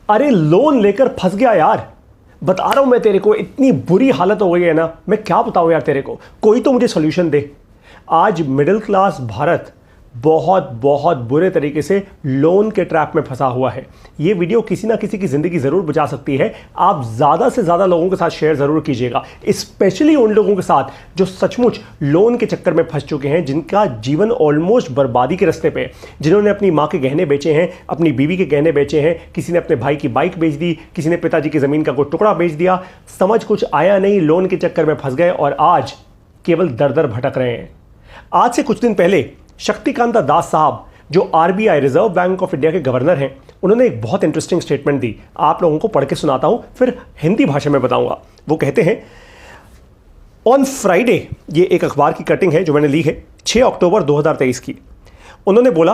अरे लोन लेकर फंस गया यार, बता रहा हूं मैं तेरे को, इतनी बुरी हालत हो गई है ना, मैं क्या बताऊं यार तेरे को, कोई तो मुझे सोल्यूशन दे। आज मिडिल क्लास भारत बहुत बहुत बुरे तरीके से लोन के ट्रैप में फंसा हुआ है। ये वीडियो किसी ना किसी की ज़िंदगी ज़रूर बचा सकती है। आप ज़्यादा से ज़्यादा लोगों के साथ शेयर ज़रूर कीजिएगा, स्पेशली उन लोगों के साथ जो सचमुच लोन के चक्कर में फंस चुके हैं, जिनका जीवन ऑलमोस्ट बर्बादी के रास्ते पे, जिन्होंने अपनी माँ के गहने बेचे हैं, अपनी बीवी के गहने बेचे हैं, किसी ने अपने भाई की बाइक बेच दी, किसी ने पिताजी की ज़मीन का कोई टुकड़ा बेच दिया, समझ कुछ आया नहीं, लोन के चक्कर में फंस गए और आज केवल दर दर भटक रहे हैं। आज से कुछ दिन पहले शक्तिकांता दास साहब, जो RBI reserve bank of India के गवर्नर हैं, उन्होंने एक बहुत इंटरेस्टिंग स्टेटमेंट दी। आप लोगों को पढ़ के सुनाता हूं, फिर हिंदी भाषा में बताऊंगा। वो कहते हैं ऑन फ्राइडे, ये एक अखबार की कटिंग है जो मैंने ली है 6 अक्टूबर 2023 की। उन्होंने बोला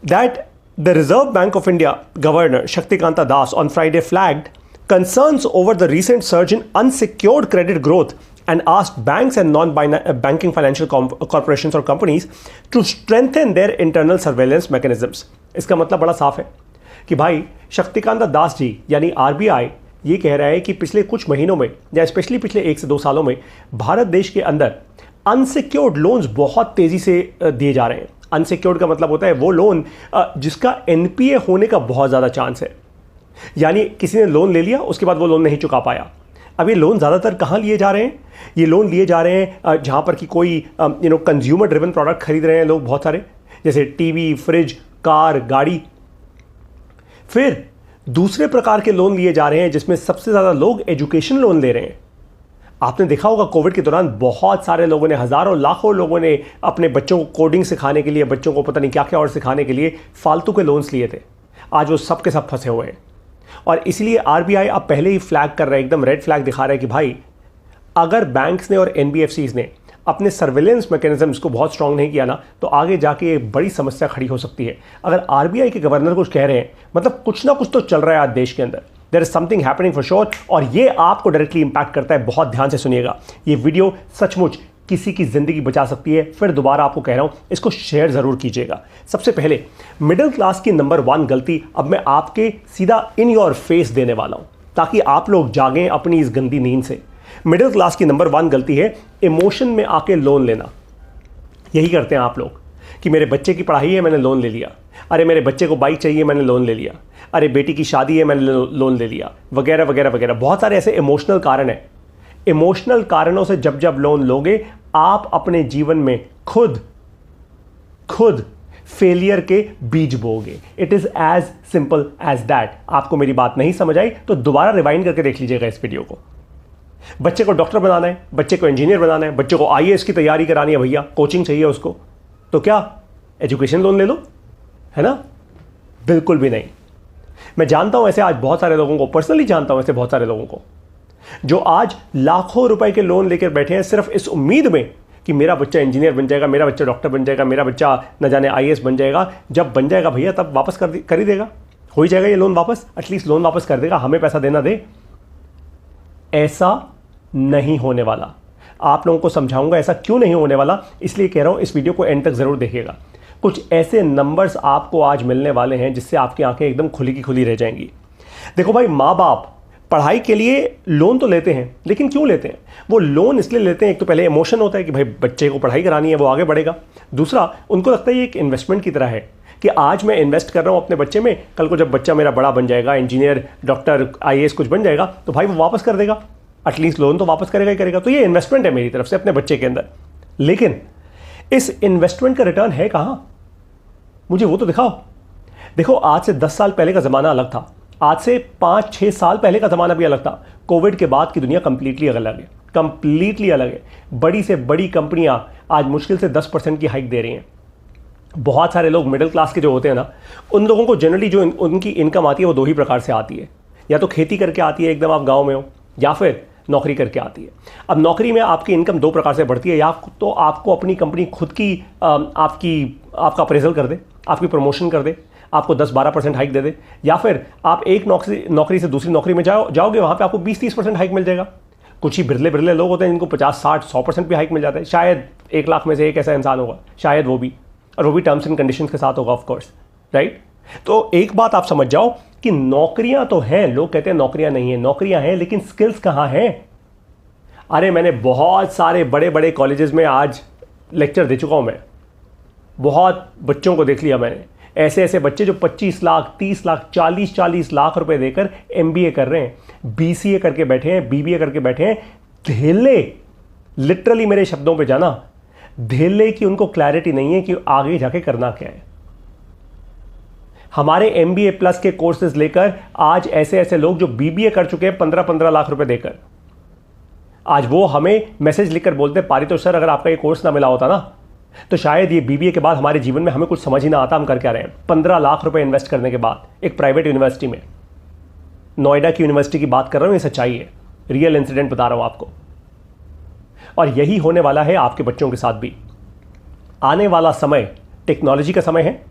that the reserve bank of India governor Shaktikanta Das on Friday flagged concerns over the recent surge in unsecured credit growth and asked banks and non-banking financial corporations or companies to strengthen their internal surveillance mechanisms. इसका मतलब बड़ा साफ है कि भाई शक्तिकांता दास जी यानी RBI ये कह रहा है कि पिछले कुछ महीनों में या स्पेशली पिछले 1 से 2 सालों में भारत देश के अंदर अनसिक्योर्ड लोन्स बहुत तेज़ी से दिए जा रहे हैं। अनसिक्योर्ड का मतलब होता है वो लोन जिसका एनपीए होने का बहुत ज़्यादा चांस है, यानी किसी ने लोन ले लिया, उसके बाद वो लोन नहीं चुका पाया। अब ये लोन ज़्यादातर कहाँ लिए जा रहे हैं? ये लोन लिए जा रहे हैं जहाँ पर कि कोई कंज्यूमर ड्रिवन प्रोडक्ट खरीद रहे हैं लोग बहुत सारे, जैसे टीवी, फ्रिज, कार, गाड़ी। फिर दूसरे प्रकार के लोन लिए जा रहे हैं जिसमें सबसे ज़्यादा लोग एजुकेशन लोन ले रहे हैं। आपने देखा होगा कोविड के दौरान बहुत सारे लोगों ने, हज़ारों लाखों लोगों ने अपने बच्चों को कोडिंग सिखाने के लिए, बच्चों को पता नहीं क्या क्या और सिखाने के लिए फालतू के लोन्स लिए थे। आज वो सब के सब फंसे हुए हैं और इसलिए आरबीआई अब पहले ही फ्लैग कर रहा है, एकदम रेड फ्लैग दिखा रहा है कि भाई अगर बैंक्स ने और एनबीएफसीज ने अपने सर्विलेंस मैकेनिज्म्स को बहुत स्ट्रांग नहीं किया ना, तो आगे जाके एक बड़ी समस्या खड़ी हो सकती है। अगर आरबीआई के गवर्नर कुछ कह रहे हैं, मतलब कुछ ना कुछ तो चल रहा है आज देश के अंदर, there is something happening for sure, और ये आपको डायरेक्टली इंपैक्ट करता है। बहुत ध्यान से सुनिएगा, ये वीडियो सचमुच किसी की ज़िंदगी बचा सकती है। फिर दोबारा आपको कह रहा हूं, इसको शेयर ज़रूर कीजिएगा। सबसे पहले मिडिल क्लास की नंबर 1 गलती अब मैं आपके सीधा इन योर फेस देने वाला हूं, ताकि आप लोग जागें अपनी इस गंदी नींद से। मिडिल क्लास की नंबर 1 गलती है इमोशन में आके लोन लेना। यही करते हैं आप लोग कि मेरे बच्चे की पढ़ाई है, मैंने लोन ले लिया। अरे मेरे बच्चे को बाइक चाहिए, मैंने लोन ले लिया। अरे बेटी की शादी है, मैंने लोन ले लिया, वगैरह वगैरह वगैरह। बहुत सारे ऐसे इमोशनल कारण हैं। इमोशनल कारणों से जब जब लोन लोगे, आप अपने जीवन में खुद फेलियर के बीज बोगे। It is as simple as that. आपको मेरी बात नहीं समझ आई तो दोबारा रिवाइंड करके देख लीजिएगा इस वीडियो को। बच्चे को डॉक्टर बनाना है, बच्चे को इंजीनियर बनाना है, बच्चे को आईएएस की तैयारी करानी है, भैया कोचिंग चाहिए उसको, तो क्या एजुकेशन लोन ले लो, है ना? बिल्कुल भी नहीं। मैं जानता हूं ऐसे आज बहुत सारे लोगों को, पर्सनली जानता हूं ऐसे बहुत सारे लोगों को जो आज लाखों रुपए के लोन लेकर बैठे हैं सिर्फ इस उम्मीद में कि मेरा बच्चा इंजीनियर बन जाएगा, मेरा बच्चा डॉक्टर बन जाएगा, मेरा बच्चा न जाने आईएएस बन जाएगा। जब बन जाएगा भैया तब वापस कर ही देगा, हो ही जाएगा ये लोन वापस, एटलीस्ट लोन वापस कर देगा, हमें पैसा देना दे। ऐसा नहीं होने वाला। आप लोगों को समझाऊंगा ऐसा क्यों नहीं होने वाला, इसलिए कह रहा हूं इस वीडियो को एंड तक जरूर देखिएगा। कुछ ऐसे नंबर्स आपको आज मिलने वाले हैं जिससे आपकी आंखें एकदम खुली की खुली रह जाएंगी। देखो भाई, माँ बाप पढ़ाई के लिए लोन तो लेते हैं, लेकिन क्यों लेते हैं? वो लोन इसलिए लेते हैं, एक तो पहले इमोशन होता है कि भाई बच्चे को पढ़ाई करानी है, वो आगे बढ़ेगा। दूसरा, उनको लगता है ये एक इन्वेस्टमेंट की तरह है कि आज मैं इन्वेस्ट कर रहा हूँ अपने बच्चे में, कल को जब बच्चा मेरा बड़ा बन जाएगा, इंजीनियर, डॉक्टर, आईएएस कुछ बन जाएगा, तो भाई वो वापस कर देगा, एटलीस्ट लोन तो वापस करेगा ही करेगा। तो ये इन्वेस्टमेंट है मेरी तरफ से अपने बच्चे के अंदर। लेकिन इस इन्वेस्टमेंट का रिटर्न है कहाँ? मुझे वो तो दिखाओ। देखो, आज से 10 साल पहले का ज़माना अलग था, आज से 5-6 साल पहले का ज़माना भी अलग था। कोविड के बाद की दुनिया कंप्लीटली अलग है, कंप्लीटली अलग है। बड़ी से बड़ी कंपनियां आज मुश्किल से 10% की हाइक दे रही हैं। बहुत सारे लोग मिडिल क्लास के जो होते हैं ना, उन लोगों को जनरली जो उनकी इनकम आती है वो 2 ही प्रकार से आती है। या तो खेती करके आती है, एकदम आप गाँव में हो, या फिर नौकरी करके आती है। अब नौकरी में आपकी इनकम 2 प्रकार से बढ़ती है, या तो आपको अपनी कंपनी खुद की आपका अप्रेजल कर दे, आपकी प्रमोशन कर दे, आपको 10-12% हाइक दे दे, या फिर आप एक नौकरी से दूसरी नौकरी में जाओगे, वहाँ पे आपको 20-30% हाइक मिल जाएगा। कुछ ही बिरले लोग होते हैं जिनको 50-60-100% भी हाइक मिल जाता है। शायद 1 लाख में से एक ऐसा इंसान होगा, शायद वो भी, और वो भी टर्म्स एंड कंडीशंस के साथ होगा, ऑफ कोर्स, राइट? तो एक बात आप समझ जाओ कि नौकरियां तो हैं, लोग कहते हैं नौकरियां नहीं है, नौकरियां हैं लेकिन स्किल्स कहां हैं। अरे मैंने बहुत सारे बड़े बड़े कॉलेजेस में आज लेक्चर दे चुका हूं, मैं बहुत बच्चों को देख लिया मैंने, ऐसे ऐसे बच्चे जो 25 लाख 30 लाख 40 लाख रुपए देकर एमबीए कर रहे हैं, बीसीए करके बैठे हैं, बीबीए करके बैठे हैं। धेले, लिटरली मेरे शब्दों पे जाना, धेले की उनको क्लैरिटी नहीं है कि आगे जाके करना क्या है। हमारे एमबीए प्लस के कोर्सेज लेकर आज ऐसे ऐसे लोग जो बीबीए कर चुके हैं 15-15 लाख रुपए देकर, आज वो हमें मैसेज लिखकर बोलते हैं पारितोष सर, अगर आपका ये कोर्स ना मिला होता ना तो शायद ये बीबीए के बाद हमारे जीवन में हमें कुछ समझ ही ना आता, हम कर क्या रहे हैं। 15 लाख रुपए इन्वेस्ट करने के बाद एक प्राइवेट यूनिवर्सिटी में, नोएडा की यूनिवर्सिटी की बात कर रहा हूं, ये सच्चाई है, रियल इंसिडेंट बता रहा हूं आपको। और यही होने वाला है आपके बच्चों के साथ भी। आने वाला समय टेक्नोलॉजी का समय है,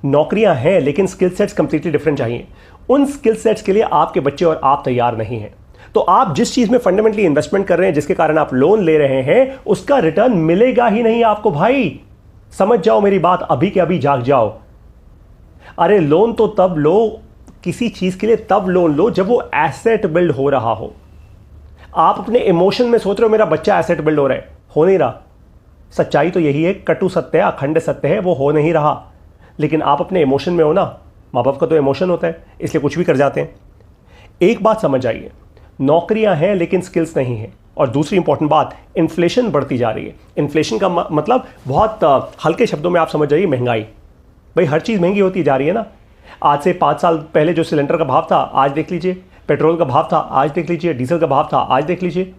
नौकरियां हैं लेकिन स्किल सेट्स कंप्लीटली डिफरेंट चाहिए। उन स्किल सेट्स के लिए आपके बच्चे और आप तैयार नहीं हैं। तो आप जिस चीज में फंडामेंटली इन्वेस्टमेंट कर रहे हैं, जिसके कारण आप लोन ले रहे हैं, उसका रिटर्न मिलेगा ही नहीं आपको भाई। समझ जाओ मेरी बात, अभी के अभी जाग जाओ। अरे लोन तो तब लो, किसी चीज के लिए तब लोन लो जब वो एसेट बिल्ड हो रहा हो। आप अपने इमोशन में सोच रहे हो मेरा बच्चा एसेट बिल्ड हो रहा है, हो नहीं रहा। सच्चाई तो यही है, कटु सत्य है, अखंड सत्य है, वो हो नहीं रहा। लेकिन आप अपने इमोशन में हो ना, माँ बाप का तो इमोशन होता है, इसलिए कुछ भी कर जाते हैं। एक बात समझ आइए, नौकरियां हैं लेकिन स्किल्स नहीं है। और दूसरी इंपॉर्टेंट बात, इन्फ्लेशन बढ़ती जा रही है। इन्फ्लेशन का मतलब बहुत हल्के शब्दों में आप समझ जाइए, महंगाई। भाई हर चीज़ महंगी होती जा रही है ना। आज से 5 साल पहले जो सिलेंडर का भाव था आज देख लीजिए, पेट्रोल का भाव था आज देख लीजिए, डीजल का भाव था आज देख लीजिए।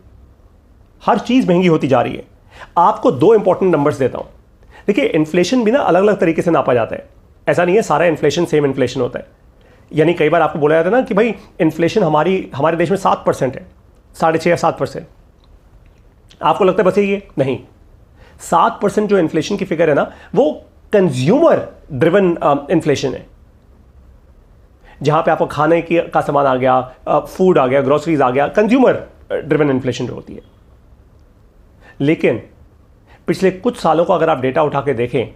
हर चीज़ महंगी होती जा रही है। आपको 2 इंपॉर्टेंट नंबर्स देता हूँ। देखिए इन्फ्लेशन भी ना अलग अलग तरीके से नापा जाता है, ऐसा नहीं है सारा इन्फ्लेशन सेम इन्फ्लेशन होता है। यानी कई बार आपको बोला जाता है ना कि भाई इन्फ्लेशन हमारे देश में 7% है, 6.5 या 7%। आपको लगता है बस ये नहीं, 7% जो इन्फ्लेशन की फिगर है ना, वो कंज्यूमर ड्रिवन इन्फ्लेशन है, जहां पे आपको खाने का सामान आ गया, फूड आ गया, ग्रोसरीज आ गया, कंज्यूमर ड्रिवन इन्फ्लेशन जो होती है। लेकिन पिछले कुछ सालों का अगर आप डेटा उठा के देखें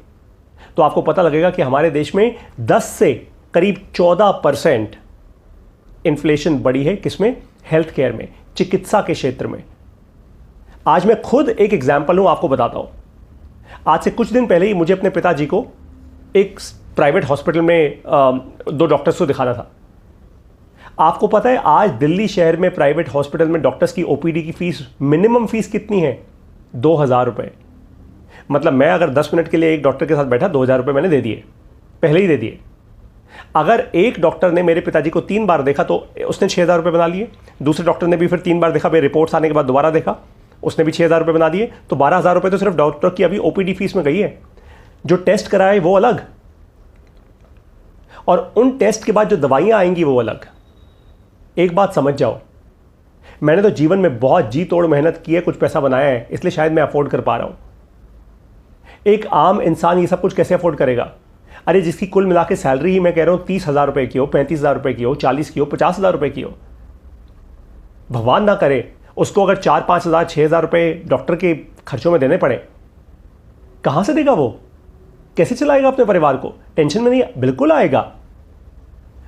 तो आपको पता लगेगा कि हमारे देश में 10 से करीब 14% इन्फ्लेशन बढ़ी है। किसमें? हेल्थ केयर में, चिकित्सा के क्षेत्र में। आज मैं खुद एक एग्जाम्पल हूं, आपको बताता हूं। आज से कुछ दिन पहले ही मुझे अपने पिताजी को एक प्राइवेट हॉस्पिटल में 2 डॉक्टर्स को दिखाना था। आपको पता है आज दिल्ली शहर में प्राइवेट हॉस्पिटल में डॉक्टर्स की ओपीडी की फीस, मिनिमम फीस कितनी है? 2000 रुपए। मतलब मैं अगर 10 मिनट के लिए एक डॉक्टर के साथ बैठा, 2000 रुपए मैंने दे दिए, पहले ही दे दिए। अगर एक डॉक्टर ने मेरे पिताजी को 3 बार देखा तो उसने 6000 रुपए बना लिए। दूसरे डॉक्टर ने भी फिर 3 बार देखा, फिर रिपोर्ट्स आने के बाद दोबारा देखा, उसने भी 6000 रुपए बना दिए। तो 12000 रुपए तो सिर्फ डॉक्टर की अभी ओपीडी फीस में गई है। जो टेस्ट कराए वो अलग, और उन टेस्ट के बाद जो दवाइयां आएंगी वो अलग। एक बात समझ जाओ, मैंने तो जीवन में बहुत जी तोड़ मेहनत की है, कुछ पैसा बनाया है, इसलिए शायद मैं अफोर्ड कर पा रहा हूं। एक आम इंसान ये सब कुछ कैसे अफोर्ड करेगा? अरे जिसकी कुल मिला के सैलरी ही मैं कह रहा हूं 30,000 रुपए की हो, 35,000 रुपए की हो, 40 की हो, 50,000 रुपए की हो, भगवान ना करे उसको अगर 4-5,000 6,000 रुपए डॉक्टर के खर्चों में देने पड़े, कहां से देगा वो? कैसे चलाएगा अपने परिवार को? टेंशन में नहीं, बिल्कुल आएगा।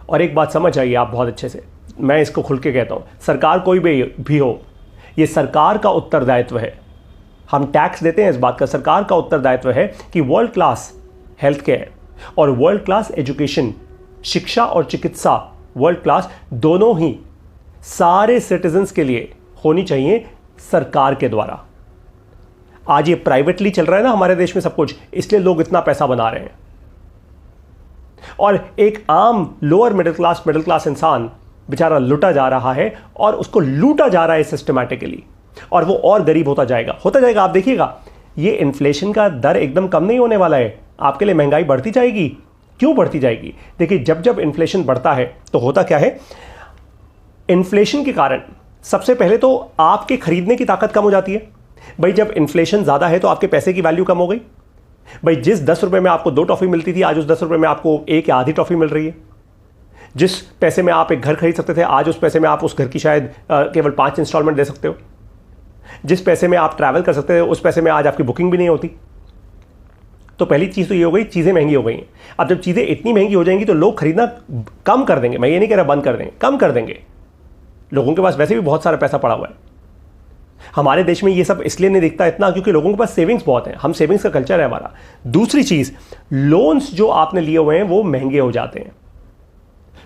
और एक बात समझ आइए आप बहुत अच्छे से, मैं इसको खुल के कहता हूं, सरकार कोई भी हो, यह सरकार का उत्तरदायित्व है। हम टैक्स देते हैं इस बात का, सरकार का उत्तरदायित्व है कि वर्ल्ड क्लास हेल्थ केयर और वर्ल्ड क्लास एजुकेशन, शिक्षा और चिकित्सा वर्ल्ड क्लास दोनों ही सारे सिटीजन्स के लिए होनी चाहिए सरकार के द्वारा। आज ये प्राइवेटली चल रहा है ना हमारे देश में सब कुछ, इसलिए लोग इतना पैसा बना रहे हैं। और एक आम लोअर मिडिल क्लास इंसान बेचारा लूटा जा रहा है, और उसको लूटा जा रहा है सिस्टमैटिकली, और वो और गरीब होता जाएगा। आप देखिएगा, ये इन्फ्लेशन का दर एकदम कम नहीं होने वाला है, आपके लिए महंगाई बढ़ती जाएगी। क्यों बढ़ती जाएगी? देखिए जब इन्फ्लेशन बढ़ता है तो होता क्या है, इन्फ्लेशन के कारण सबसे पहले तो आपके खरीदने की ताकत कम हो जाती है। भाई जब इन्फ्लेशन ज्यादा है तो आपके पैसे की वैल्यू कम हो गई। भाई जिस 10 रुपए में आपको 2 टॉफी मिलती थी, आज उस 10 रुपए में आपको 1 या आधी टॉफी मिल रही है। जिस पैसे में आप एक घर खरीद सकते थे, आज उस पैसे में आप उस घर की शायद केवल 5 इंस्टॉलमेंट दे सकते हो। जिस पैसे में आप ट्रैवल कर सकते थे, उस पैसे में आज आपकी बुकिंग भी नहीं होती। तो पहली चीज़ तो ये हो गई, चीज़ें महंगी हो गई हैं। अब जब चीज़ें इतनी महंगी हो जाएंगी तो लोग खरीदना कम कर देंगे। मैं ये नहीं कह रहा बंद कर देंगे, कम कर देंगे। लोगों के पास वैसे भी बहुत सारा पैसा पड़ा हुआ है। हमारे देश में ये सब इसलिए नहीं दिखता इतना क्योंकि लोगों के पास सेविंग्स बहुत है। हम सेविंग्स का कल्चर है हमारा। दूसरी चीज़, लोन्स जो आपने लिए हुए हैं वो महंगे हो जाते हैं।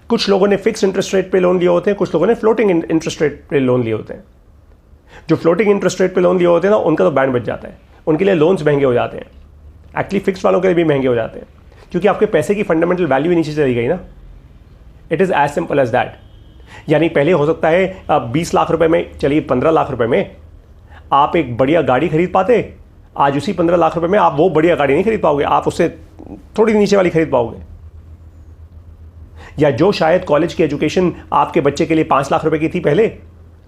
कुछ लोगों ने फिक्स इंटरेस्ट रेट पे लोन लिए होते हैं, कुछ लोगों ने फ्लोटिंग इंटरेस्ट रेट पे लोन लिए होते हैं। जो फ्लोटिंग इंटरेस्ट रेट पे लोन लिए होते हैं ना, उनका तो बैंड बच जाता है, उनके लिए लोन्स महंगे हो जाते हैं। एक्चुअली फिक्स वालों के लिए भी महंगे हो जाते हैं क्योंकि आपके पैसे की फंडामेंटल वैल्यू ही नीचे चली गई ना। It is as simple as that. यानी पहले हो सकता है 20 लाख रुपए में, चलिए 15 लाख रुपए में आप एक बढ़िया गाड़ी खरीद पाते। आज उसी 15 लाख रुपए में आप वो बढ़िया गाड़ी नहीं खरीद पाओगे, आप उससे थोड़ी नीचे वाली खरीद पाओगे। या जो शायद कॉलेज की एजुकेशन आपके बच्चे के लिए 5 लाख रुपए की थी पहले,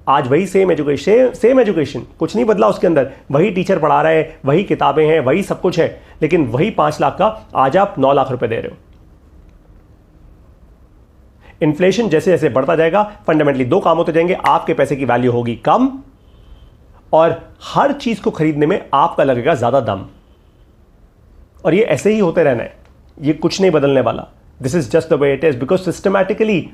आज वही सेम एजुकेशन, कुछ नहीं बदला उसके अंदर। वही टीचर पढ़ा रहा है, वही किताबें हैं, वही सब कुछ है, लेकिन वही 5 लाख का आज आप 9 लाख रुपए दे रहे हो। इन्फ्लेशन जैसे जैसे बढ़ता जाएगा, फंडामेंटली दो काम होते जाएंगे। आपके पैसे की वैल्यू होगी कम और हर चीज को खरीदने में आपका लगेगा ज्यादा दम। और ये ऐसे ही होते रहना है, ये कुछ नहीं बदलने वाला। This is just the way it is, because systematically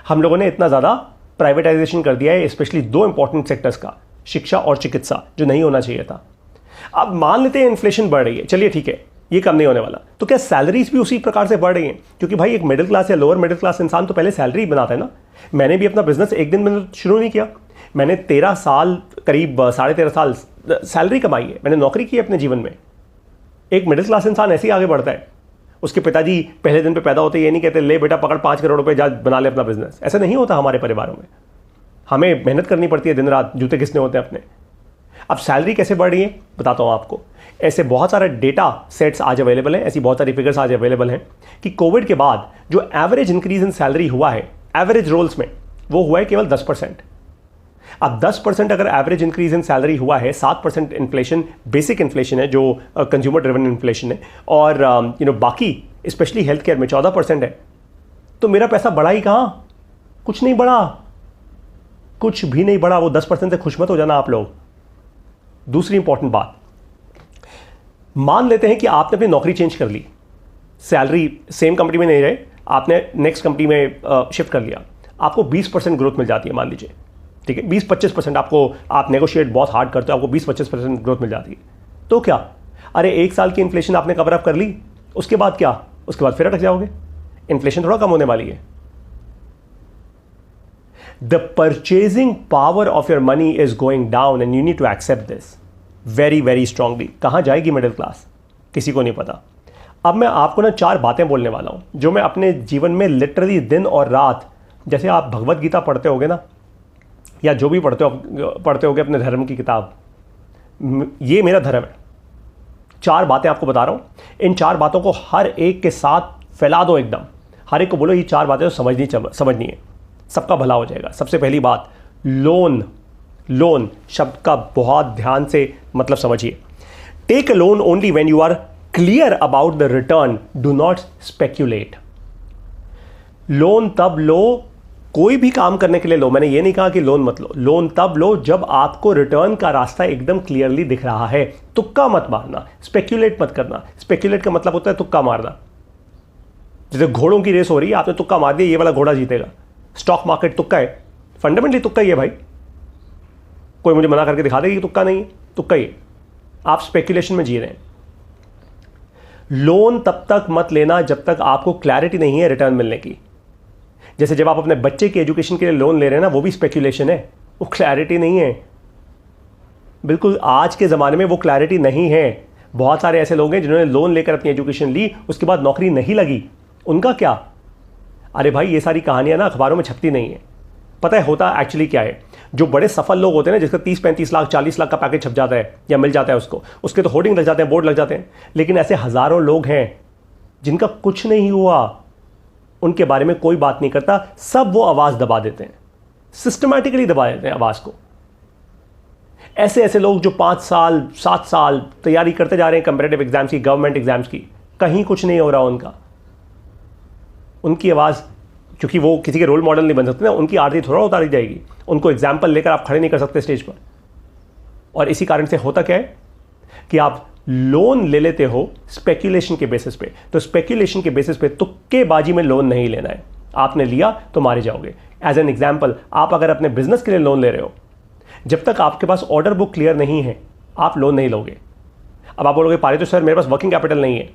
हम लोगों ने इतना ज्यादा प्राइवेटाइजेशन कर दिया है, स्पेशली दो इंपॉर्टेंट सेक्टर्स का, शिक्षा और चिकित्सा, जो नहीं होना चाहिए था। अब मान लेते हैं इन्फ्लेशन बढ़ रही है, चलिए ठीक है, ये कम नहीं होने वाला, तो क्या सैलरीज भी उसी प्रकार से बढ़ रही हैं? क्योंकि भाई एक मिडिल क्लास या लोअर मिडिल क्लास इंसान तो पहले सैलरी बनाता है ना। मैंने भी अपना बिजनेस एक दिन में शुरू नहीं किया, मैंने 13 साल, करीब 13.5 साल सैलरी कमाई है, मैंने नौकरी की है अपने जीवन में। एक मिडिल क्लास इंसान ऐसे ही आगे बढ़ता है। उसके पिताजी पहले दिन पे पैदा होते ये नहीं कहते ले बेटा पकड़ 5 करोड़ रुपए जा बना ले अपना बिजनेस। ऐसा नहीं होता हमारे परिवारों में। हमें मेहनत करनी पड़ती है दिन रात, जूते घिसने होते हैं अपने। अब सैलरी कैसे बढ़ रही है बताता हूं आपको। ऐसे बहुत सारे डेटा सेट्स आज अवेलेबल हैं, ऐसी बहुत सारी फिगर्स आज अवेलेबल हैं कि कोविड के बाद जो एवरेज इंक्रीज इन सैलरी हुआ है एवरेज रोल्स में, वो हुआ है केवल 10%। अब 10% अगर एवरेज इंक्रीज इन सैलरी हुआ है, 7% इन्फ्लेशन बेसिक इन्फ्लेशन है जो कंज्यूमर ड्रिवन इन्फ्लेशन है, और बाकी स्पेशली हेल्थ केयर में 14% है, तो मेरा पैसा बढ़ा ही कहां? कुछ नहीं बढ़ा, कुछ भी नहीं बढ़ा। वो 10% से खुश मत हो जाना आप लोग। दूसरी इंपॉर्टेंट बात, मान लेते हैं कि आपने अपनी नौकरी चेंज कर ली, सैलरी सेम कंपनी में नहीं रहे, आपने नेक्स्ट कंपनी में शिफ्ट कर लिया, आपको 20% ग्रोथ मिल जाती है मान लीजिए, ठीक है, 20-25% आपको, आप नेगोशिएट बहुत हार्ड करते हो, आपको 20-25% ग्रोथ मिल जाती है। तो क्या, अरे 1 साल की इन्फ्लेशन आपने कवर अप कर ली, उसके बाद क्या? उसके बाद फिर अटक जाओगे। इन्फ्लेशन थोड़ा कम होने वाली है। The purchasing power of your money is going down and you need to accept this very very strongly. कहां जाएगी मिडिल क्लास, किसी को नहीं पता। अब मैं आपको ना 4 बातें बोलने वाला हूं जो मैं अपने जीवन में लिटरली दिन और रात, जैसे आप भगवत गीता पढ़ते होगे ना, या जो भी पढ़ते होगे अपने धर्म की किताब, ये मेरा धर्म है। 4 बातें आपको बता रहा हूं, इन 4 बातों को हर एक के साथ फैला दो एकदम। हर एक को बोलो ये 4 बातें तो समझनी है, सबका भला हो जाएगा। सबसे पहली बात, लोन शब्द का बहुत ध्यान से मतलब समझिए। Take a loan only when you are clear about the return, do not speculate. Loan तब लो, कोई भी काम करने के लिए लो, मैंने ये नहीं कहा कि लोन मत लो, लोन तब लो जब आपको रिटर्न का रास्ता एकदम क्लियरली दिख रहा है। तुक्का मत मारना, स्पेक्यूलेट मत करना। स्पेक्यूलेट का मतलब होता है तुक्का मारना। जैसे घोड़ों की रेस हो रही है, आपने तुक्का मार दिया ये वाला घोड़ा जीतेगा। स्टॉक मार्केट तुक्का है, फंडामेंटली तुक्का ही है भाई। कोई मुझे मना करके दिखा देगा कि तुक्का नहीं है, तुक्का ही है। आप स्पेक्यूलेशन में जी रहे हैं। लोन तब तक मत लेना जब तक आपको क्लैरिटी नहीं है रिटर्न मिलने की। जैसे जब आप अपने बच्चे की एजुकेशन के लिए लोन ले रहे हैं ना, वो भी स्पेक्यूलेशन है, वो क्लैरिटी नहीं है। बिल्कुल आज के ज़माने में वो क्लैरिटी नहीं है। बहुत सारे ऐसे लोग हैं जिन्होंने लोन लेकर अपनी एजुकेशन ली, उसके बाद नौकरी नहीं लगी, उनका क्या? अरे भाई ये सारी कहानियां ना अखबारों में छपती नहीं है। पता है होता एक्चुअली क्या है? जो बड़े सफल लोग होते हैं ना, जिसका 30-35 लाख 40 लाख का पैकेज छप जाता है या मिल जाता है उसको, उसके तो होर्डिंग लग जाते हैं, बोर्ड लग जाते हैं। लेकिन ऐसे हज़ारों लोग हैं जिनका कुछ नहीं हुआ, उनके बारे में कोई बात नहीं करता, सब वो आवाज़ दबा देते हैं, सिस्टमैटिकली दबा देते हैं आवाज़ को। ऐसे लोग जो 5 साल 7 साल तैयारी करते जा रहे हैं कंपैरेटिव एग्जाम्स की, गवर्नमेंट एग्जाम्स की, कहीं कुछ नहीं हो रहा उनका। उनकी आवाज़, क्योंकि वो किसी के रोल मॉडल नहीं बन सकते ना, उनकी आरती थोड़ा उतारी जाएगी, उनको एग्जाम्पल लेकर आप खड़े नहीं कर सकते स्टेज पर। और इसी कारण से होता क्या है कि आप लोन ले लेते हो स्पेक्यूलेशन के बेसिस पे, तो स्पेक्यूलेशन के बेसिस पे तुक्केबाजी में लोन नहीं लेना है। आपने लिया तो मारे जाओगे। एज एन एग्जाम्पल, आप अगर अपने बिजनेस के लिए लोन ले रहे हो, जब तक आपके पास ऑर्डर बुक क्लियर नहीं है आप लोन नहीं लोगे। अब आप बोलोगे पारित सर मेरे पास वर्किंग कैपिटल नहीं है।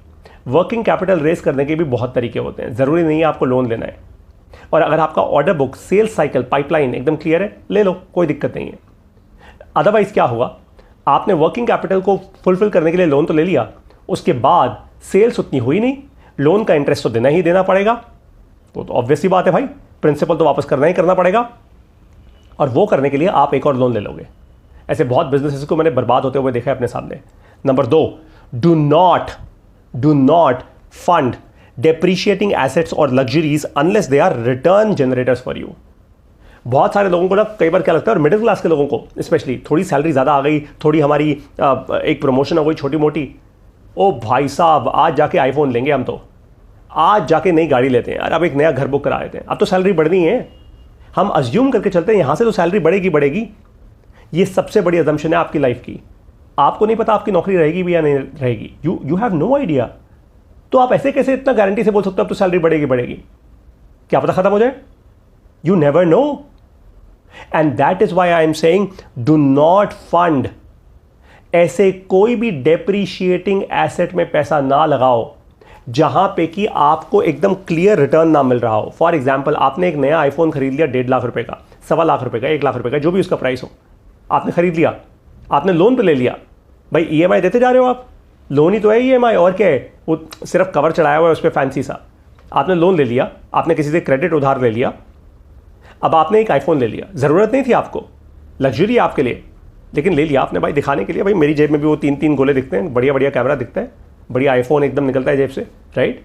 वर्किंग कैपिटल रेस करने के भी बहुत तरीके होते हैं, ज़रूरी नहीं है आपको लोन लेना है। और अगर आपका order book, sales cycle, pipeline एकदम क्लियर है, ले लो, कोई दिक्कत नहीं है। अदरवाइज क्या होगा, आपने वर्किंग कैपिटल को फुलफिल करने के लिए लोन तो ले लिया, उसके बाद सेल्स उतनी हुई नहीं, लोन का इंटरेस्ट तो देना ही देना पड़ेगा, वो तो ऑब्वियस सी बात है भाई, प्रिंसिपल तो वापस करना ही करना पड़ेगा, और वो करने के लिए आप एक और लोन ले लोगे। ऐसे बहुत बिजनेसेस को मैंने बर्बाद होते हुए देखा है अपने सामने। Number 2, do not fund depreciating assets और luxuries unless they are return generators for you. बहुत सारे लोगों को ना कई बार क्या लगता है, और मिडिल क्लास के लोगों को स्पेशली, थोड़ी सैलरी ज़्यादा आ गई, थोड़ी हमारी एक प्रमोशन हो गई छोटी मोटी, ओ भाई साहब आज जाके आईफोन लेंगे हम, तो आज जाके नई गाड़ी लेते हैं यार, अब एक नया घर बुक करा लेते हैं, अब तो सैलरी बढ़नी है। हम अज्यूम करके चलते हैं यहाँ से तो सैलरी बढ़ेगी। ये सबसे बड़ी अजम्पशन है आपकी लाइफ की। आपको नहीं पता आपकी नौकरी रहेगी भी या नहीं रहेगी, यू हैव नो आइडिया। तो आप ऐसे कैसे इतना गारंटी से बोल सकते हो अब तो सैलरी बढ़ेगी? क्या पता खत्म हो जाए? You never know. And that is why I am saying do not fund ऐसे कोई भी डेप्रीशिएटिंग एसेट में पैसा ना लगाओ जहां पे कि आपको एकदम क्लियर रिटर्न ना मिल रहा हो। फॉर एग्जाम्पल, आपने एक नया आईफोन खरीद लिया 1.5 लाख रुपए का, 1.25 लाख रुपए का, 1 लाख रुपए का, जो भी उसका प्राइस हो, आपने खरीद लिया, आपने लोन पे ले लिया। भाई ईएमआई देते जा रहे हो आप, लोन ही तो है ईएमआई, और क्या है, वो सिर्फ कवर चढ़ाया हुआ है उस पर फैंसी सा। आपने लोन ले लिया, आपने किसी से क्रेडिट उधार ले लिया, अब आपने एक आईफोन ले लिया, ज़रूरत नहीं थी आपको, लग्जरी आपके लिए, लेकिन ले लिया आपने भाई दिखाने के लिए, भाई मेरी जेब में भी वो 3-3 गोले दिखते हैं, बढ़िया कैमरा दिखता है, बढ़िया आईफोन एकदम निकलता है जेब से, right?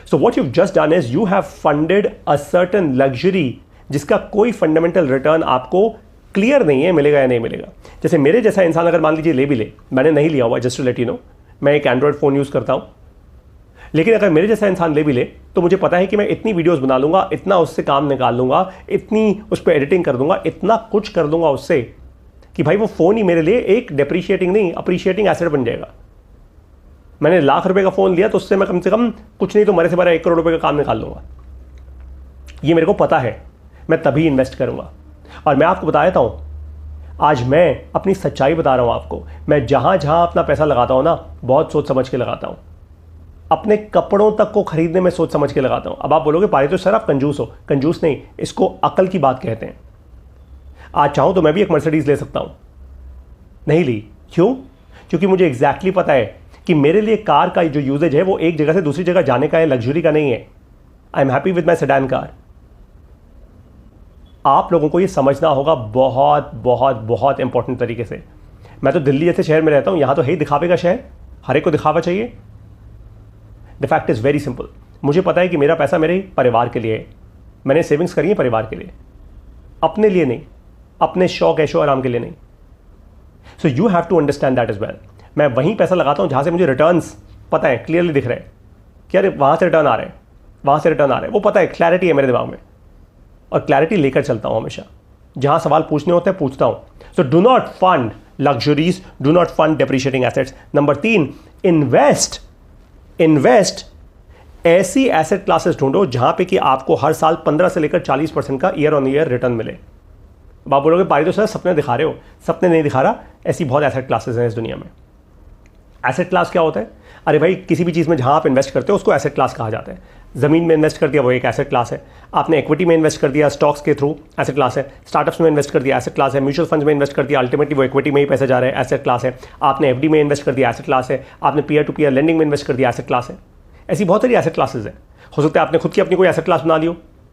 So what you just done is you have funded a certain luxury जिसका कोई फंडामेंटल रिटर्न आपको क्लियर नहीं है मिलेगा या नहीं मिलेगा। जैसे मेरे जैसा इंसान अगर मान लीजिए ले भी ले, मैंने नहीं लिया हुआ, just to let you know, मैं एक एंड्रॉयड फ़ोन यूज़ करता हूँ, लेकिन अगर मेरे जैसा इंसान ले भी ले तो मुझे पता है कि मैं इतनी वीडियोस बना लूंगा, इतना उससे काम निकाल लूंगा, इतनी उस पर एडिटिंग कर दूंगा, इतना कुछ कर दूंगा उससे कि भाई वो फ़ोन ही मेरे लिए एक डेप्रीशिएटिंग नहीं अप्रिशिएटिंग एसेट बन जाएगा। मैंने लाख रुपए का फ़ोन लिया तो उससे मैं कम से कम कुछ नहीं तो मरे से मरे 1 करोड़ रुपए का काम निकाल लूंगा। ये मेरे को पता है, मैं तभी इन्वेस्ट करूंगा। और मैं आपको बता देता हूँ, आज मैं अपनी सच्चाई बता रहा हूँ आपको, मैं जहाँ जहाँ अपना पैसा लगाता हूँ ना, बहुत सोच समझ के लगाता हूँ। अपने कपड़ों तक को खरीदने में सोच समझ के लगाता हूँ। अब आप बोलोगे पारित सर आप कंजूस हो, कंजूस नहीं, इसको अकल की बात कहते हैं। आज चाहूँ तो मैं भी एक मर्सिडीज़ ले सकता हूँ, नहीं ली, क्यों? क्योंकि मुझे एग्जैक्टली पता है कि मेरे लिए कार का जो यूजेज है वो एक जगह से दूसरी जगह जाने का है, लग्जरी का नहीं है। I am happy with my sedan car. आप लोगों को ये समझना होगा बहुत बहुत बहुत इंपॉर्टेंट तरीके से। मैं तो दिल्ली जैसे शहर में रहता हूँ, यहाँ तो है ही दिखावे का शहर, हर एक को दिखावा चाहिए। The fact is very simple, मुझे पता है कि मेरा पैसा मेरे परिवार के लिए है, मैंने सेविंग्स करी है परिवार के लिए, अपने लिए नहीं, अपने शौक ऐशो आराम के लिए नहीं। So you have to understand that is well. मैं वहीं पैसा लगाता हूँ जहाँ से मुझे रिटर्न्स पता है, क्लियरली दिख रहा है कि अरे वहाँ से रिटर्न आ रहे हैं, वहाँ से रिटर्न आ रहे हैं, वो पता है, क्लैरिटी है मेरे दिमाग में, और क्लैरिटी लेकर चलता हूँ हमेशा। जहाँ सवाल पूछने होते हैं पूछता हूँ। So do not fund luxuries, do not fund depreciating assets. Number 3, invest ऐसी एसेट क्लासेस ढूंढो जहाँ पे कि आपको हर साल 15 से लेकर 40% का ईयर ऑन ईयर रिटर्न मिले। अब आप बोलोगे पारित सर सपने दिखा रहे हो, सपने नहीं दिखा रहा, ऐसी बहुत एसेट क्लासेस हैं इस दुनिया में। एसेट क्लास क्या होता है? अरे भाई किसी भी चीज़ में जहाँ आप इन्वेस्ट करते हो उसको एसेट क्लास कहा जाता है। ज़मीन में इन्वेस्ट कर दिया वो एक एसेट क्लास है, आपने इक्विटी में इन्वेस्ट कर दिया स्टॉक्स के थ्रू, एसेट क्लास है। स्टार्टअप्स में इन्वेस्ट कर दिया, एसेट क्लास है। म्यूचुअल फंड्स में इन्वेस्ट कर दिया, अल्टीमेटली वो इक्विटी में ही पैसे जा रहे हैं, एसेट क्लास है। आपने एफडी में इन्वेस्ट कर दिया, एसेट क्लास है। आपने पीयर टू पीयर लेंडिंग में इन्वेस्ट कर दिया, एसेट क्लास है। ऐसी बहुत सारी एसेट क्लासेज है। हो सकता है आपने खुद की अपनी कोई एसेट क्लास बना ली हो,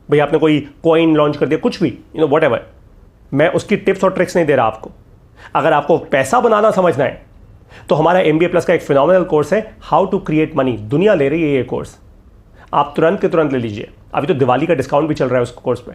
भाई आपने कोई कॉइन लॉन्च कर दिया, कुछ भी, व्हाटएवर। मैं उसकी टिप्स और ट्रिक्स नहीं दे रहा आपको। अगर आपको पैसा बनाना समझना है तो हमारा MBA प्लस का एक फिनोमिनल कोर्स है, हाउ टू क्रिएट मनी। दुनिया ले रही है ये कोर्स, आप तुरंत के तुरंत ले लीजिए। अभी तो दिवाली का डिस्काउंट भी चल रहा है उस कोर्स पे।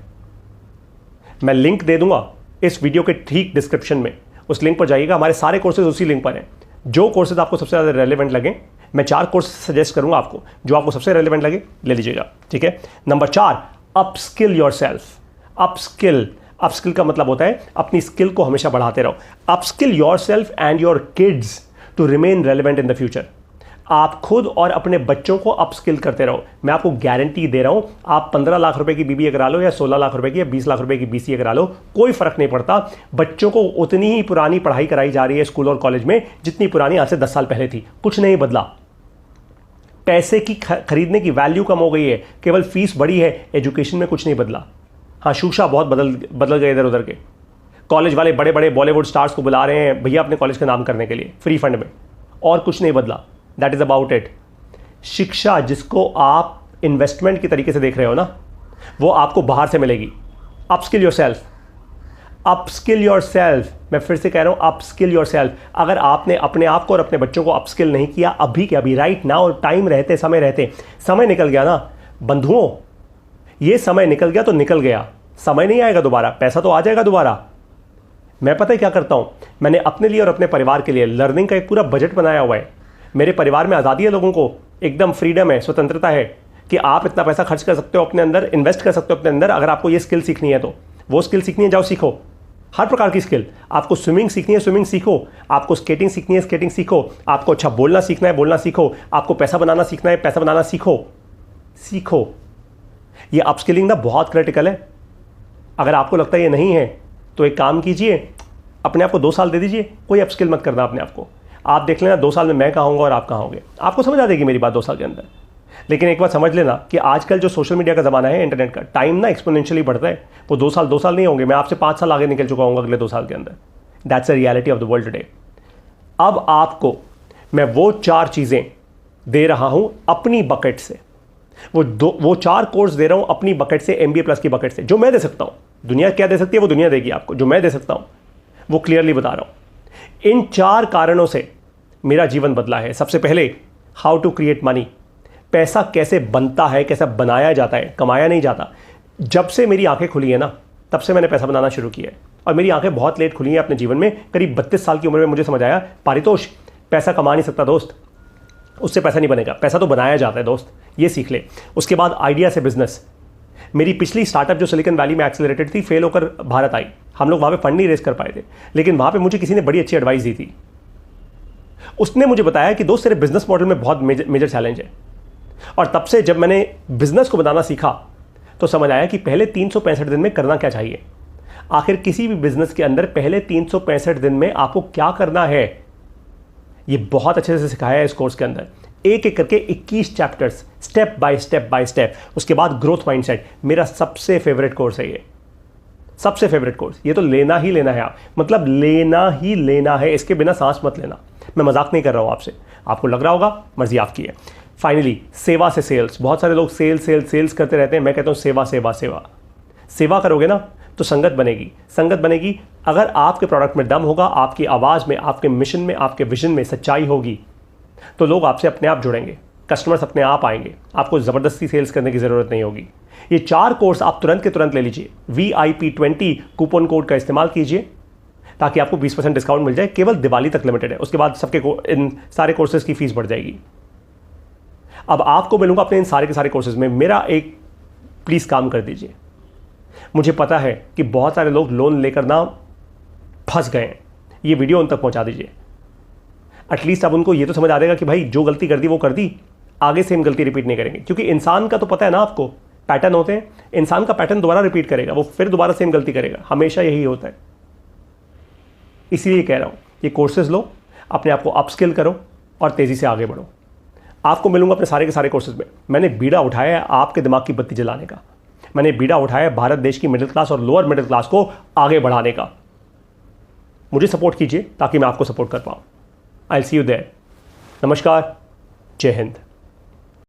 मैं लिंक दे दूंगा इस वीडियो के ठीक डिस्क्रिप्शन में, उस लिंक पर जाइएगा। हमारे सारे कोर्सेज उसी लिंक पर हैं। जो कोर्सेज आपको सबसे ज़्यादा रेलिवेंट लगे, मैं 4 कोर्स सजेस्ट करूंगा आपको, जो आपको सबसे रेलिवेंट लगे ले लीजिएगा, ठीक है। Number 4, upskill yourself. अपस्किल का मतलब होता है अपनी स्किल को हमेशा बढ़ाते रहो। Upskill yourself and your kids to remain relevant in the future. आप खुद और अपने बच्चों को अपस्किल करते रहो। मैं आपको गारंटी दे रहा हूं, आप 15 लाख रुपए की बीबीए करा लो या 16 लाख रुपए की या 20 लाख रुपए की बीसीए करा लो, कोई फर्क नहीं पड़ता। बच्चों को उतनी ही पुरानी पढ़ाई कराई जा रही है स्कूल और कॉलेज में जितनी पुरानी आज से 10 साल पहले थी। कुछ नहीं बदला। पैसे की खरीदने की वैल्यू कम हो गई है, केवल फीस बढ़ी है, एजुकेशन में कुछ नहीं बदला। हाँ, शूशा बहुत बदल गए इधर उधर के। कॉलेज वाले बड़े बड़े बॉलीवुड स्टार्स को बुला रहे हैं भैया अपने कॉलेज का नाम करने के लिए फ्री फंड में, और कुछ नहीं बदला। That is about it. शिक्षा जिसको आप इन्वेस्टमेंट की तरीके से देख रहे हो ना, वो आपको बाहर से मिलेगी। Upskill yourself, upskill yourself. मैं फिर से कह रहा हूं, अपस्किल योरसेल्फ। अगर आपने अपने आप को और अपने बच्चों को अपस्किल नहीं किया अभी के अभी, राइट नाउ, टाइम रहते, समय रहते, समय निकल गया ना बंधुओं, ये समय निकल गया तो निकल गया, समय नहीं आएगा दोबारा, पैसा तो आ जाएगा दोबारा। मैं पता है क्या करता हूं, मैंने अपने लिए और अपने परिवार के लिए लर्निंग का एक पूरा बजट बनाया हुआ है। मेरे परिवार में आज़ादी है, लोगों को एकदम फ्रीडम है, स्वतंत्रता है कि आप इतना पैसा खर्च कर सकते हो अपने अंदर, इन्वेस्ट कर सकते हो अपने अंदर। अगर आपको ये स्किल सीखनी है तो वो स्किल सीखनी है, जाओ सीखो, हर प्रकार की स्किल। आपको स्विमिंग सीखनी है, स्विमिंग सीखो। आपको स्केटिंग सीखनी है, स्केटिंग सीखो। आपको अच्छा बोलना सीखना है, बोलना सीखो। आपको पैसा बनाना सीखना है, पैसा बनाना सीखो। सीखो। ये अपस्किलिंग ना बहुत क्रिटिकल है। अगर आपको लगता है ये नहीं है तो एक काम कीजिए, अपने आप को 2 साल दे दीजिए, कोई अपस्किल मत करना अपने आप को। आप देख लेना 2 साल में मैं कहाँ होऊंगा और आप कहाँ होंगे, आपको समझ आ जाएगी मेरी बात 2 साल के अंदर। लेकिन एक बात समझ लेना कि आजकल जो सोशल मीडिया का ज़माना है, इंटरनेट का, टाइम ना एक्सपोनेंशियली बढ़ता है। वो 2 साल नहीं होंगे, मैं आपसे 5 साल आगे निकल चुका हूँ अगले 2 साल के अंदर। That's the reality of the world today. अब आपको मैं वो 4 चीज़ें दे रहा हूँ अपनी बकेट से, वो 4 कोर्स दे रहा हूँ अपनी बकेट से, MBA प्लस की बकेट से, जो मैं दे सकता हूँ। दुनिया क्या दे सकती है वो दुनिया देगी आपको, जो मैं दे सकता हूँ वो क्लियरली बता रहा हूँ। इन 4 कारणों से मेरा जीवन बदला है। सबसे पहले, हाउ टू क्रिएट मनी, पैसा कैसे बनता है, कैसा बनाया जाता है, कमाया नहीं जाता। जब से मेरी आंखें खुली है ना, तब से मैंने पैसा बनाना शुरू किया है। और मेरी आंखें बहुत लेट खुली हैं अपने जीवन में। करीब 32 साल की उम्र में मुझे समझ आया, पारितोष पैसा कमा नहीं सकता दोस्त, उससे पैसा नहीं बनेगा, पैसा तो बनाया जाता है दोस्त, ये सीख ले। उसके बाद आइडिया से बिजनेस। मेरी पिछली स्टार्टअप जो सिलिकॉन वैली में एक्सेलरेटेड थी, फेल होकर भारत आई। हम लोग वहाँ पे फंड नहीं रेस कर पाए थे, लेकिन वहाँ पे मुझे किसी ने बड़ी अच्छी एडवाइस दी थी। उसने मुझे बताया कि दोस्त तेरे बिजनेस मॉडल में बहुत मेजर चैलेंज है। और तब से जब मैंने बिजनेस को बनाना सीखा तो समझ आया कि पहले 365 दिन में करना क्या चाहिए। आखिर किसी भी बिजनेस के अंदर पहले 365 दिन में आपको क्या करना है, ये बहुत अच्छे से सिखाया है इस कोर्स के अंदर। एक एक करके 21 चैप्टर्स, स्टेप बाय स्टेप। उसके बाद ग्रोथ माइंडसेट, मेरा सबसे फेवरेट कोर्स है ये, सबसे फेवरेट कोर्स। ये तो लेना ही लेना है, आप मतलब लेना ही लेना है, इसके बिना सांस मत लेना। मैं मजाक नहीं कर रहा हूँ आपसे, आपको लग रहा होगा, मर्जी आपकी है। फाइनली, सेवा से सेल्स। बहुत सारे लोग सेल्स करते रहते हैं। मैं कहता हूँ सेवा करोगे ना तो संगत बनेगी। अगर आपके प्रोडक्ट में दम होगा, आपकी आवाज़ में, आपके मिशन में, आपके विजन में सच्चाई होगी, तो लोग आपसे अपने आप जुड़ेंगे, कस्टमर्स अपने आप आएंगे, आपको ज़बरदस्ती सेल्स करने की ज़रूरत नहीं होगी। ये 4 कोर्स आप तुरंत के तुरंत ले लीजिए। VIP20 कूपन कोड का इस्तेमाल कीजिए ताकि आपको 20% डिस्काउंट मिल जाए। केवल दिवाली तक लिमिटेड है, उसके बाद इन सारे कोर्सेज की फीस बढ़ जाएगी। अब आपको मिलूंगा अपने इन सारे के सारे कोर्सेज में। मेरा एक प्लीज़ काम कर दीजिए। मुझे पता है कि बहुत सारे लोग लोन लेकर ना फंस गए हैं, ये वीडियो उन तक पहुंचा दीजिए। एटलीस्ट अब उनको ये तो समझ आ जाएगा कि भाई जो गलती कर दी वो कर दी, आगे सेम गलती रिपीट नहीं करेंगे। क्योंकि इंसान का तो पता है ना आपको, पैटर्न होते हैं, इंसान का पैटर्न दोबारा रिपीट करेगा, वो फिर दोबारा सेम गलती करेगा, हमेशा यही होता है। इसीलिए कह रहा हूं, ये कोर्सेज लो, अपने आप को अपस्किल करो और तेज़ी से आगे बढ़ो। आपको मिलूंगा अपने सारे के सारे कोर्सेज में। मैंने बीड़ा उठाया है आपके दिमाग की बत्ती जलाने का, मैंने बीड़ा उठाया है भारत देश की मिडिल क्लास और लोअर मिडिल क्लास को आगे बढ़ाने का। मुझे सपोर्ट कीजिए ताकि मैं आपको सपोर्ट कर पाऊँ। I will see you there. नमस्कार, जय हिंद।